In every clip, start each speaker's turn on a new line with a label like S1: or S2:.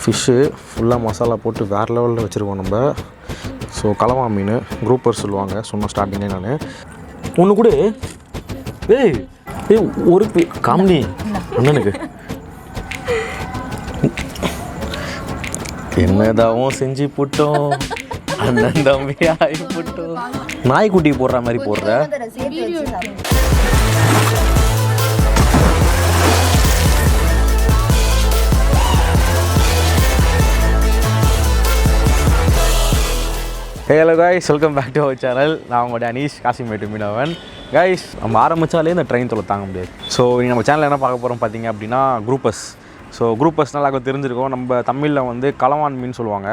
S1: Fish ஃபுல்லாக மசாலா போட்டு வேறு லெவலில் வச்சுருக்கோம் நம்ம. ஸோ கலவா மீன் குரூப்பர் சொல்லுவாங்க, சொன்ன ஸ்டார்டிங்கே நான் ஒன்று கூட. ஏய் ஏய் ஒரு காமெடி அண்ணனுக்கு என்னதாவும் செஞ்சு போட்டோம், அண்ணன் தம்பி ஆகி போட்டோம். நாய்க்குட்டி போடுற மாதிரி போடுற. Hello guys, welcome back to our channel. நான் உங்களுடைய அனீஷ், காசிமேடு மீனவன். கைஸ், நம்ம ஆரம்பித்தாலே இந்த ட்ரெயின் தொலை தாங்க முடியாது. ஸோ நம்ம சேனலில் என்ன பார்க்க போகிறோம் பார்த்தீங்க அப்படின்னா குரூப்பர்ஸ். ஸோ குரூப்பர்ஸ் நல்லா தெரிஞ்சிருக்கோம். நம்ம தமிழில் வந்து கலவான் மீன் சொல்லுவாங்க.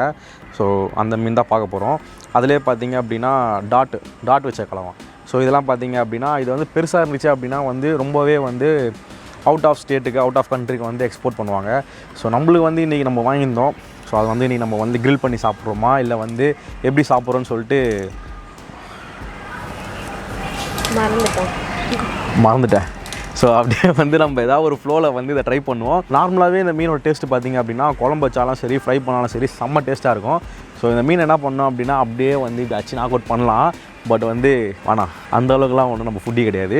S1: ஸோ அந்த மீன் தான் பார்க்க போகிறோம். அதிலே பார்த்தீங்க அப்படின்னா டாட் வச்ச கலவான். ஸோ இதெல்லாம் பார்த்தீங்க அப்படின்னா இது வந்து பெருசாக இருந்துச்சு அப்படின்னா வந்து ரொம்பவே வந்து அவுட் ஆஃப் ஸ்டேட்டுக்கு, அவுட் ஆஃப் கண்ட்ரிக்கு வந்து எக்ஸ்போர்ட் பண்ணுவாங்க. ஸோ நம்மளுக்கு வந்து இன்றைக்கி நம்ம வாங்கியிருந்தோம். ஸோ அது வந்து இன்றைக்கி நம்ம வந்து கிரில் பண்ணி சாப்பிட்றோமா இல்லை வந்து எப்படி சாப்பிட்றோன்னு சொல்லிட்டு மறந்துட்டேன். ஸோ அப்படியே வந்து நம்ம ஏதாவது ஒரு ஃப்ளோவில் வந்து இதை ட்ரை பண்ணுவோம். நார்மலாகவே இந்த மீனோட டேஸ்ட்டு பார்த்திங்க அப்படின்னா குழம்பு வச்சாலும் சரி, ஃப்ரை பண்ணாலும் சரி, செம்ம டேஸ்ட்டாக இருக்கும். ஸோ இந்த மீன் என்ன பண்ணோம் அப்படின்னா அப்படியே வந்து இதை அச்சு நாக் அவுட் பண்ணலாம். பட் வந்து ஆனால் அந்த அளவுக்குலாம் ஒன்றும் நம்ம ஃபுட்டி கிடையாது.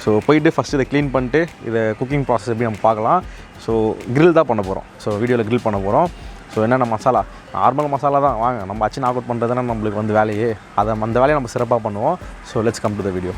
S1: ஸோ போயிட்டு ஃபஸ்ட்டு இதை க்ளீன் பண்ணிட்டு இதை குக்கிங் ப்ராசஸ் எப்படி நம்ம பார்க்கலாம். ஸோ கிரில் தான் பண்ண போகிறோம். ஸோ வீடியோவில் கிரில் பண்ண போகிறோம். ஸோ என்னென்ன மசாலா, நார்மல் மசாலா தான். வாங்க நம்ம அச்சு நாக் அவுட் பண்ணுறதுனா நம்மளுக்கு வந்து வேலையே, அந்த வேலையை நம்ம சிறப்பாக பண்ணுவோம். So let's come to the video.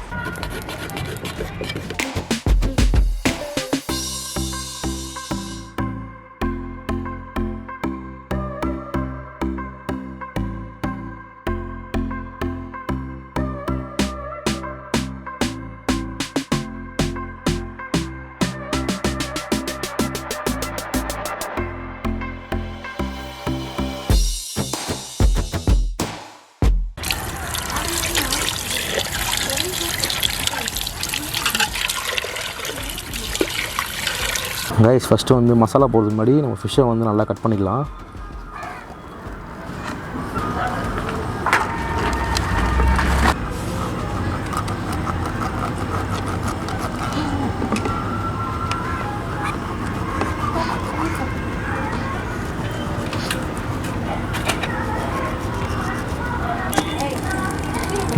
S1: Rice first வந்து மசாலா போடுறதுக்கு முன்னாடி நம்ம ஃபிஷ்ஷை வந்து நல்லா கட் பண்ணிக்கலாம்.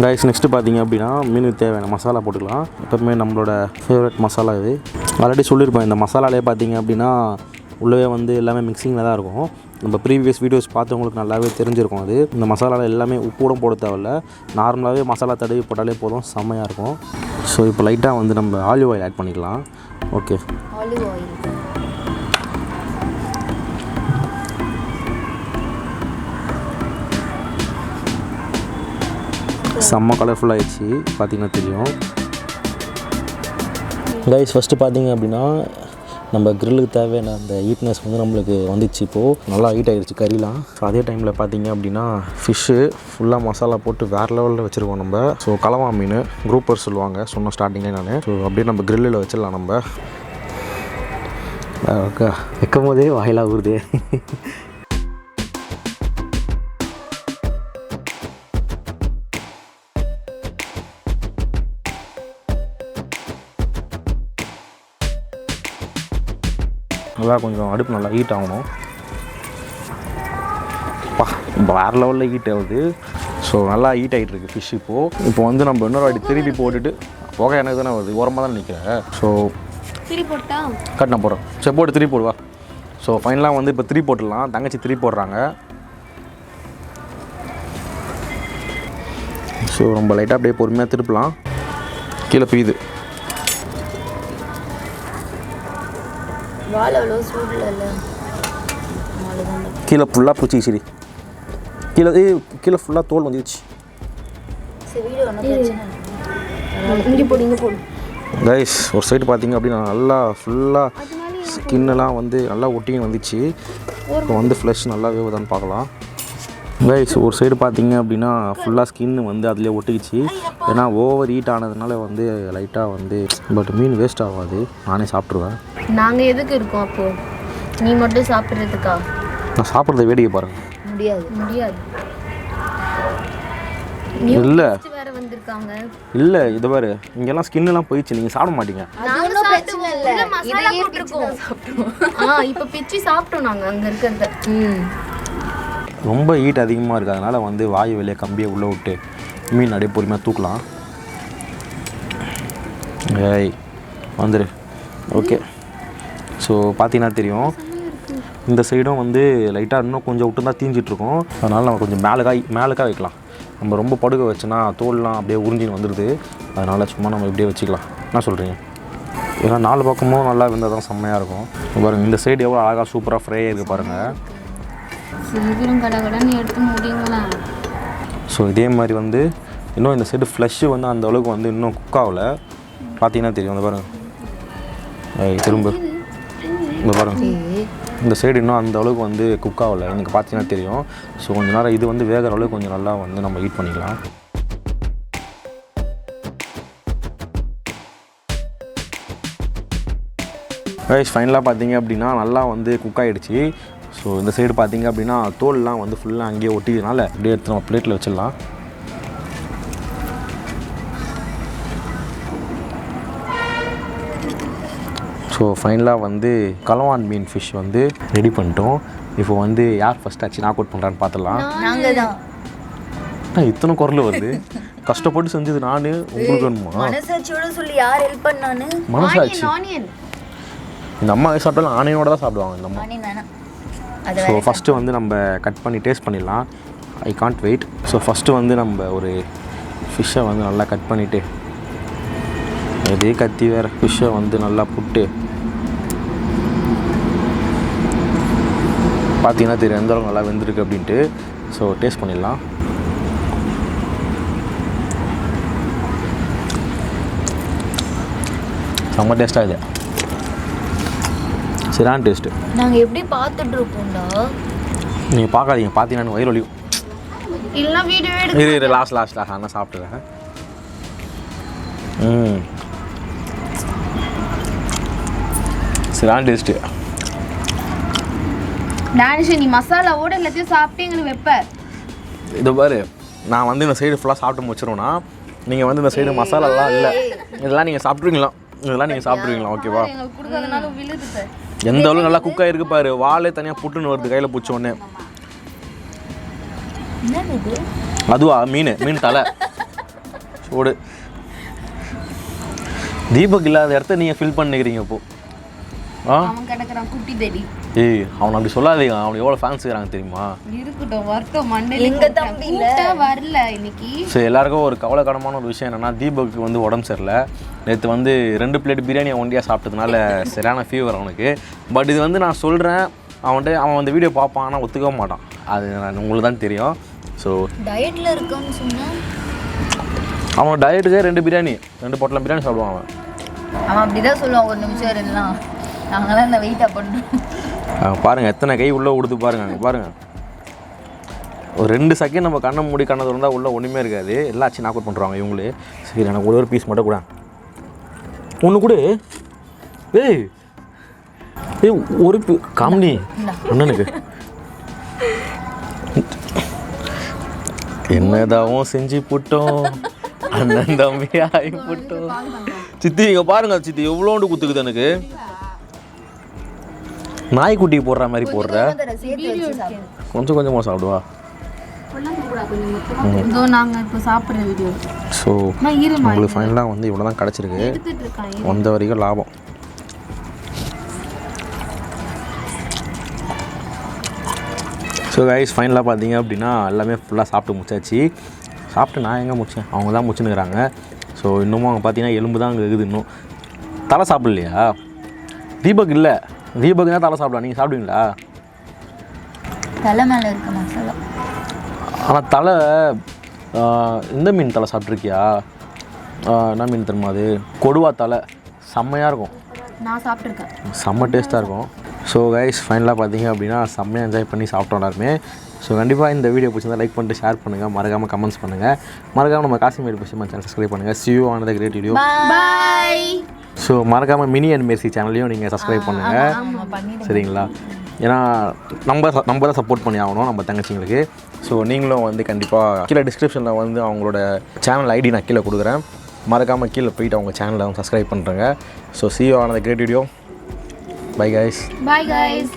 S1: ரைஸ் நெக்ஸ்ட்டு பார்த்தீங்க அப்படின்னா மீனுக்கு தேவையான மசாலா போட்டுக்கலாம். எப்பவுமே நம்மளோட ஃபேவரட் மசாலா இது. ஆல்ரெடி சொல்லியிருப்பேன், இந்த மசாலாலே பார்த்தீங்க அப்படின்னா உள்ளவே வந்து எல்லாமே மிக்சிங்கில் தான் இருக்கும். நம்ம ப்ரீவியஸ் வீடியோஸ் பார்த்தவங்களுக்கு நல்லாவே தெரிஞ்சிருக்கும். அது இந்த மசாலாவில் எல்லாமே உப்பு கூட போட தேவையில்ல, நார்மலாகவே மசாலா தடவி போட்டாலே போதும், செம்மையாக இருக்கும். ஸோ இப்போ லைட்டாக வந்து நம்ம ஆலிவ் ஆயில் ஆட் பண்ணிக்கலாம். ஓகே, ஆலிவ் ஆயில் செம்ம கலர்ஃபுல்லாகிடுச்சு, பார்த்திங்கன்னா தெரியும். கைஸ் ஃபஸ்ட்டு பார்த்திங்க அப்படின்னா நம்ம கிரில்லுக்கு தேவையான அந்த ஹீட்னஸ் வந்து நம்மளுக்கு வந்துச்சு. இப்போது நல்லா ஹீட் ஆகிடுச்சு கறிலாம். ஸோ அதே டைமில் பார்த்திங்க அப்படின்னா ஃபிஷ்ஷு ஃபுல்லாக மசாலா போட்டு வேறு லெவலில் வச்சுருக்கோம் நம்ம. ஸோ கலவா மீன் குரூப்பர் சொல்லுவாங்க, சொன்ன ஸ்டார்டிங்கே நான். ஸோ அப்படியே நம்ம கிரில்லில் வச்சிடலாம் நம்ம. ஓகே, வைக்கும் போதே வாயிலாகுது. நல்லா கொஞ்சம் அடுப்பு நல்லா ஹீட் ஆகணும். வேறு லெவலில் ஹீட் ஆகுது. ஸோ நல்லா ஹீட் ஆகிட்டு இருக்குது ஃபிஷ். இப்போ வந்து நம்ம இன்னொரு வாட்டி திருப்பி போட்டுட்டு புகை எனக்கு தானே வருது, ஓரமாக தான் நிற்கிறேன். ஸோ கட் நான் போடுறேன். சரி போட்டு திருப்பி போடுவா. ஸோ ஃபைனலாக வந்து இப்போ திருப்பி போட்டுடலாம். தங்கச்சி திருப்பி போடுறாங்க. ஸோ ரொம்ப லைட்டாக அப்படியே பொறுமையாக திருப்பலாம். கீழே பீது கீழே ஃபுல்லாக பூச்சி சரி, கீழே ஃபுல்லாக தோல் வந்துடுச்சு. கைஸ் ஒரு சைடு பார்த்தீங்க அப்படின்னா நல்லா ஃபுல்லாக ஸ்கின்னெல்லாம் வந்து நல்லா ஒட்டின்னு வந்துச்சு. இப்போ வந்து ஃப்ளஷ் நல்லா வேவுதான்னு பார்க்கலாம். கைஸ் ஒரு சைடு பார்த்தீங்க அப்படின்னா ஃபுல்லாக ஸ்கின்னு வந்து அதிலே ஒட்டிக்கிச்சு. ஏன்னா ஓவர் ஹீட் ஆனதுனால வந்து லைட்டாக வந்து, பட் மீன் வேஸ்ட் ஆகாது, நானே சாப்பிட்ருவேன்.
S2: நாங்கள் எதுக்கு இருக்கோம் அப்போது? நீ மட்டும் சாப்பிட்றதுக்கா?
S1: நான் சாப்பிட்றத வேடிக்கை பாருங்கள்.
S2: முடியாது.
S1: இல்லை
S2: வேற வந்திருக்காங்க.
S1: இல்லை இது பாரு இங்கெல்லாம் ஸ்கின்லாம் போயிடுச்சு, நீங்கள் சாப்பிட மாட்டீங்க.
S2: நாங்க பிரச்சனை இல்ல, மசாலா போட்டுருக்கோம். இப்போ பிச்சி சாப்பிட்டோம் நாங்கள் அங்கே இருக்கிறத.
S1: ரொம்ப ஹீட் அதிகமாக இருக்குது, அதனால் வந்து வாயு வெளியே கம்பியை உள்ளே விட்டு மீன் அப்படியே பொறுமையாக தூக்கலாம். ஏய் வந்துடு. ஓகே, ஸோ பார்த்தீங்கன்னா தெரியும் இந்த சைடும் வந்து லைட்டாக இன்னும் கொஞ்சம் விட்டு தான் தீஞ்சிட்ருக்கோம். அதனால் நம்ம கொஞ்சம் மேலுக்காக வைக்கலாம். நம்ம ரொம்ப படுக்க வச்சோன்னா தோல்லாம் அப்படியே உறிஞ்சின்னு வந்துடுது. அதனால் சும்மா நம்ம இப்படியே வச்சுக்கலாம். என்ன சொல்கிறீங்க? ஏன்னா 4 பக்கமும் நல்லா இருந்தால் தான் செம்மையாக இருக்கும். பாருங்கள் இந்த சைடு எவ்வளோ அழகாக சூப்பராக ஃப்ரையாக இருக்குது பாருங்கள்.
S2: சீக்கிரம் கடகடன்னு எடுத்து முடியுங்களா?
S1: ஸோ இதே மாதிரி வந்து இன்னும் இந்த சைடு ஃப்ளஷ்ஷு வந்து அந்த அளவுக்கு வந்து இன்னும் குக் ஆகலை. பார்த்தீங்கன்னா தெரியும். அந்த பாருங்கள் திரும்ப இந்த பாருங்கள் இந்த சைடு இன்னும் அந்த அளவுக்கு வந்து குக் ஆகலை, எனக்கு பார்த்தீங்கன்னா தெரியும். ஸோ கொஞ்சம் நேரம் இது வந்து வேகிற அளவுக்கு கொஞ்சம் நல்லா வந்து நம்ம ஹீட் பண்ணிக்கலாம். ரைஸ் ஃபைனலாக பார்த்தீங்க அப்படின்னா நல்லா வந்து குக் ஆகிடுச்சு. ஸோ இந்த சைடு பார்த்தீங்க அப்படின்னா தோல்லாம் வந்து ஃபுல்லாக அங்கேயே ஒட்டிக்கிறதுனால அப்படியே எடுத்து நம்ம பிளேட்டில் வச்சிடலாம். ஸோ ஃபைனலாக வந்து கலவான் மீன் ஃபிஷ் வந்து ரெடி பண்ணிட்டோம். இப்போ வந்து யார் ஃபஸ்ட் ஆச்சு நாக் அவுட் பண்ணுறான்னு பார்த்துடலாம்.
S2: நாங்கள் தான்.
S1: இத்தனை குரல் வருது, கஷ்டப்பட்டு செஞ்சது நான், உங்களுக்கு வேணுமா?
S3: மனசாட்சியோட சொல்லி யார் ஹெல்ப் பண்ணானு?
S1: மனசாட்சி இந்த அம்மா சாப்பிட்டாலும் ஆனையோட தான் சாப்பிடுவாங்க இந்த அம்மா. ஸோ ஃபஸ்ட்டு வந்து நம்ம கட் பண்ணி டேஸ்ட் பண்ணிடலாம். I can't wait. So first வந்து நம்ம ஒரு ஃபிஷ்ஷை வந்து நல்லா கட் பண்ணிவிட்டு இதே கத்தி வேறு ஃபிஷ்ஷை வந்து நல்லா புட்டு பார்த்தீங்கன்னா தெரியும் எந்த அளவுக்கு நல்லா வெந்திருக்கு அப்படின்ட்டு. ஸோ டேஸ்ட் பண்ணிடலாம். செம்ம டேஸ்ட்டாக இது, சரியான டேஸ்ட்டு.
S3: நாங்கள் எப்படி பார்த்துட்டு இருக்கோம்டா?
S1: நீங்கள் பார்க்காதீங்க, பார்த்தீங்கன்னா வயிறு வலிக்கும்.
S2: இல்லை வீடியோ
S1: இது லாஸ்ட் ஆனால் சாப்பிட்டுறேன். சரியான டேஸ்ட்டு.
S2: டானிஷ் நீ மசாலாவோட எல்லாத்தையும் சாப்பிட்டு எங்களுக்கு வைப்ப.
S1: இது பாரு, நான் வந்து இந்த சைடு ஃபுல்லாக சாப்பிட்டு முடிச்சிருவேன்னா நீங்கள் வந்து இந்த சைடு மசாலாலாம் இல்லை, இதெல்லாம் நீங்கள் சாப்பிட்ருவீங்களா? இதெல்லாம் நீங்கள் சாப்பிட்ருவீங்களா? ஓகேவா? எந்த அளவுக்கு நல்லா குக் ஆகிருக்கு பாரு. வாழை தனியாக புட்டுன்னு வருது கையில் பிடிச்ச உடனே. அதுவா மீன் தலை சோடு. தீபக் இல்லாத இடத்த நீங்கள் ஃபில் பண்ணிக்கிறீங்க இப்போ.
S2: அவன் கிடக்குறான் குட்டி தேடி.
S1: ஏய் அவனை அப்படி சொல்லாதீங்க, அவனுக்கு எவ்வளோ ஃபேன்ஸ் இருக்கிறாங்க தெரியுமா?
S2: இருக்கட்டும் வரட்டும், மண்டையில
S3: எங்க தம்பி
S2: வரல இன்னைக்கு.
S1: ஸோ எல்லாருக்கும் ஒரு கவலைக்கிடமான ஒரு விஷயம் என்னென்னா, தீபக்கு வந்து உடம்பு சரியில்லை. நேற்று வந்து 2 பிளேட் பிரியாணியை ஒண்டியாக சாப்பிட்டதுனால சரியான ஃபீவர் அவனுக்கு. பட் இது வந்து நான் சொல்கிறேன், அவன் வந்து வீடியோ பார்ப்பான், ஆனால் ஒத்துக்க மாட்டான். அது உங்களுக்கு தான் தெரியும். ஸோ
S3: டயட்டில் இருக்கான்னு சொன்னால்
S1: அவன் டயட்டுக்கே 2 பொட்டலம் பிரியாணி சாப்பிடுவான் அவன்.
S3: அவன் அப்படி தான் சொல்லுவான். ஒரு நிமிஷம் இருக்கலாம், நாங்களாம் இந்த வெயிட்டாக பண்ணுறோம்.
S1: பாருங்கள் எத்தனை கை உள்ளே கொடுத்து பாருங்கள். பாருங்கள் ஒரு 2 செகண்ட் நம்ம கண்ணை மூடி கண்ணை திறந்தால் உள்ளே ஒன்றுமே இருக்காது. எல்லாச்சும் நாக் அவுட் பண்ணுறாங்க இவங்களே. சரி எனக்கு ஒரு பீஸ் மட்டும் கூட ஒன்று கூட. ஏய் ஒரு காமெடி அண்ணனுக்கு என்னதாவும் செஞ்சு போட்டோம், அண்ணன் தம்பி ஆகி போட்டோம். சித்தி இங்கே பாருங்க சித்தி எவ்வளோண்டு குத்துக்குது எனக்கு. நாய்க்குட்டி போடுற மாதிரி போடுற. கொஞ்சம் கொஞ்சமாக சாப்பிடுவா. ஸோ உங்களுக்கு ஃபைனலாக வந்து இவ்வளோ தான் கிடச்சிருக்கு. வந்த வரைக்கும் லாபம். ஸோ கைஸ் ஃபைனலாக பார்த்தீங்க அப்படின்னா எல்லாமே ஃபுல்லாக சாப்பிட்டு முடிச்சாச்சு. சாப்பிட்டு நான் எங்கே முடித்தேன், அவங்க தான் முடிச்சுன்னுக்குறாங்க. ஸோ இன்னமும் அவங்க பார்த்தீங்கன்னா எலும்பு தான் அங்கே இருக்குது. இன்னும் தலை சாப்பிட்லையா? தீபக் இல்லை, தீபக் தான் தலை சாப்பிடலாம். நீங்கள் சாப்பிடுவீங்களா?
S3: தலை மேலே இருக்க மசாலா.
S1: ஆனால் தலை இந்த மீன் தலை சாப்பிட்ருக்கியா? என்ன மீன் தெரியுமா அது? கொடுவா தலை செம்மையாக இருக்கும்.
S2: நான் சாப்பிட்ருக்கேன்,
S1: செம்ம டேஸ்ட்டாக இருக்கும். ஸோ கைஸ் ஃபைனலாக பார்த்தீங்க அப்படின்னா செம்மையாக என்ஜாய் பண்ணி சாப்பிட்டோம் எல்லாருமே. ஸோ கண்டிப்பாக இந்த வீடியோ பிடிச்சிருந்தா லைக் பண்ணிட்டு ஷேர் பண்ணுங்கள், மறக்காமல் கமெண்ட்ஸ் பண்ணுங்கள், மறக்காமல் நம்ம காசிமேடு ஃபிஷர்மேன் சேனல் சப்ஸ்கிரைப் பண்ணுங்கள். See you on the great video.
S2: Bye.
S1: So மறக்காமல் மினி அண்ட் மெர்சி சேனலையும் நீங்கள் சப்ஸ்கிரைப் பண்ணுங்கள், சரிங்களா? ஏன்னா நம்ம தான் சப்போர்ட் பண்ணி ஆகணும் நம்ம தங்கச்சிங்களுக்கு. ஸோ நீங்களும் வந்து கண்டிப்பாக கீழே டிஸ்கிரிப்ஷனில் வந்து அவங்களோட சேனல் ஐடி நான் கீழே கொடுக்குறேன். மறக்காமல் கீழே போயிட்டு அவங்க சேனலை சப்ஸ்கிரைப் பண்ணுறேங்க. So see you on the great video. Bye guys.
S2: Bye guys.